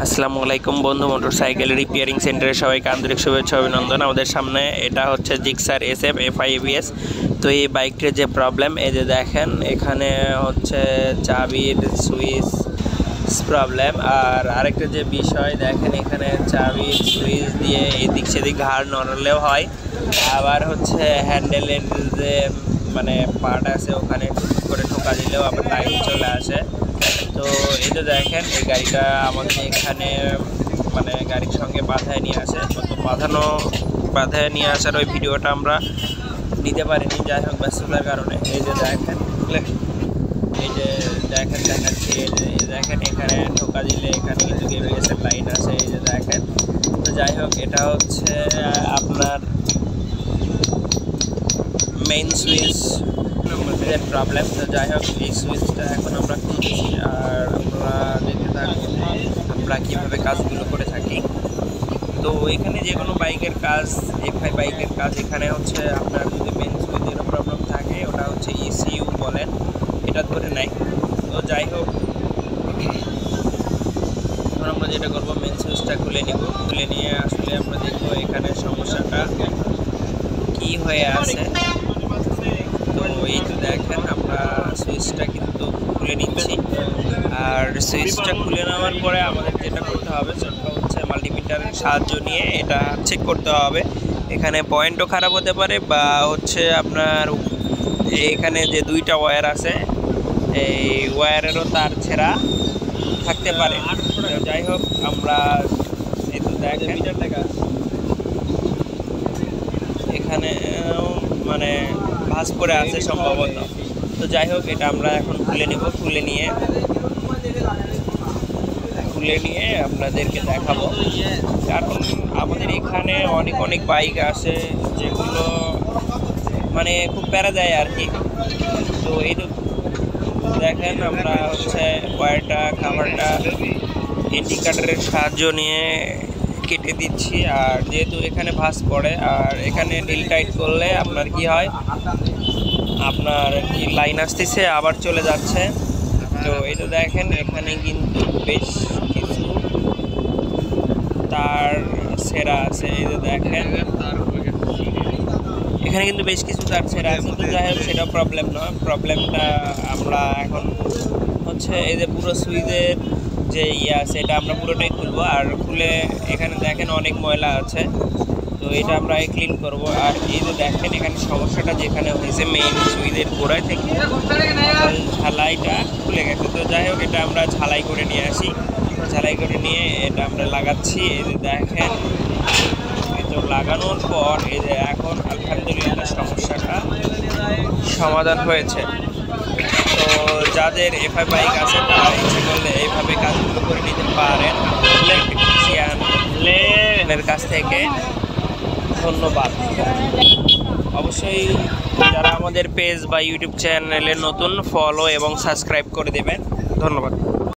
আসসালামু আলাইকুম বন্ধু, মোটরসাইকেল রিপেয়ারিং সেন্টারে সবাইকে আন্তরিক শুভেচ্ছা অভিনন্দন। আমাদের সামনে এটা হচ্ছে জিক্সার SF FI ABS। তো এই বাইকটির যে প্রবলেম, এই যে দেখেন এখানে হচ্ছে চাবির সুইচ প্রবলেম। আর আরেকটা যে বিষয় দেখেন, এখানে চাবির সুইচ দিয়ে এদিক সেদিক ঘাড় নড়লেও হয়, আবার হচ্ছে হ্যান্ডেলের যে পার্ট আছে ওখানে করে ঠোকা দিলেও আবার লাইন চলে আসে। তো এই যে দেখেন এই গাড়িটা আমাদের এখানে গাড়ির সঙ্গে বাধায় নিয়ে আসে, তো বাধায় নিয়ে আসার ওই ভিডিওটা আমরা নিতে পারিনি, যাই হোক ব্যস্ততার কারণে। এই যে দেখেন দেখাচ্ছি, এই যে দেখেন এখানে ঠোকা দিলে এখানে কিন্তু ABS-এর লাইন আছে, এই যে দেখেন। তো যাই হোক এটা হচ্ছে আপনার মেইন সুইচ প্রবলেম। তো যাই হোক এই সুইচটা এখন আমরা খুলছি, আর আমরা দেখতে থাকুন আমরা কীভাবে কাজগুলো করে থাকি। তো এখানে যে কোনো বাইকের কাজ, FI বাইকের কাজ, এখানে হচ্ছে আপনার যদি মেইন সুইচের প্রবলেম থাকে ওটা হচ্ছে ECU বলেন, এটা ধরে নেয়। তো যাই হোক এখন আমরা যেটা করবো, মেইন সুইচটা খুলে নিব। খুলে নিয়ে আসলে আমরা দেখবো এখানে সমস্যাটা কি হয়ে আছে। তো এই তো দেখেন আমরা সুইচটা কিন্তু খুলে নিচ্ছি, আর সুইচটা খুলে নেওয়ার পরে আমাদের যেটা করতে হবে সেটা হচ্ছে মাল্টিমিটারের সাহায্য নিয়ে এটা চেক করতে হবে। এখানে পয়েন্টও খারাপ হতে পারে, বা হচ্ছে আপনার এখানে যে দুইটা ওয়্যার আছে এই ওয়্যারেরও তার ছেঁড়া থাকতে পারে। যাই হোক আমরা এই তো দেখেন এখানে ভাঁজ করে আছে সম্ভবত। তো যাই হোক এটা আমরা এখন খুলে নেব। খুলে নিয়ে আপনাদেরকে দেখাবো, কারণ আমাদের এখানে অনেক বাইক আসে যেগুলো খুব প্যারা দেয় আর কি। তো এই তো দেখেন আমরা হচ্ছে ওয়্যারটা কাভারটা ইন্ডিকেটরের সাহায্য নিয়ে কেটে দিচ্ছি। আর যেহেতু এখানে ভাঁজ পড়ে, আর এখানে ঢিল টাইট করলে আপনার কি হয়, আপনার কি লাইন আসতেছে আবার চলে যাচ্ছে। তো এই তো দেখেন এখানে কিন্তু বেশ কিছু তার ছেঁড়া আছে, এই যে দেখেন এখানে কিন্তু বেশ কিছু তার ছেঁড়া আছে। তো যাই হোক সেটা প্রবলেম নয়, প্রবলেমটা আমরা এখন হচ্ছে এই যে পুরো সুইচের যে আছে এটা আমরা পুরোটাই খুলবো। আর খুলে এখানে দেখেন অনেক ময়লা আছে, তো এটা আমরা ক্লিন করব। আর এই যে দেখেন এখানে সমস্যাটা যেখানে হয়েছে মেইন সুইচের গোড়ায় থেকে ঝালাইটা খুলে গেছে। তো যাই হোক এটা আমরা ঝালাই করে নিয়ে আসি, ঝালাই করে নিয়ে এটা আমরা লাগাচ্ছি। এই যে দেখেন তো লাগানোর পর এই যে এখন আলহামদুলিল্লাহ সমস্যাটা সমাধান হয়েছে। তো যাদের FI বাইক আছে তারা ইচ্ছে করলে এইভাবে কাজগুলো করে নিতে পারেন ইলেকট্রিশিয়ানের কাছ থেকে। ধন্যবাদ। অবশ্যই যারা আমাদের পেজ বা ইউটিউব চ্যানেলে নতুন, ফলো এবং সাবস্ক্রাইব করে দেবেন। ধন্যবাদ।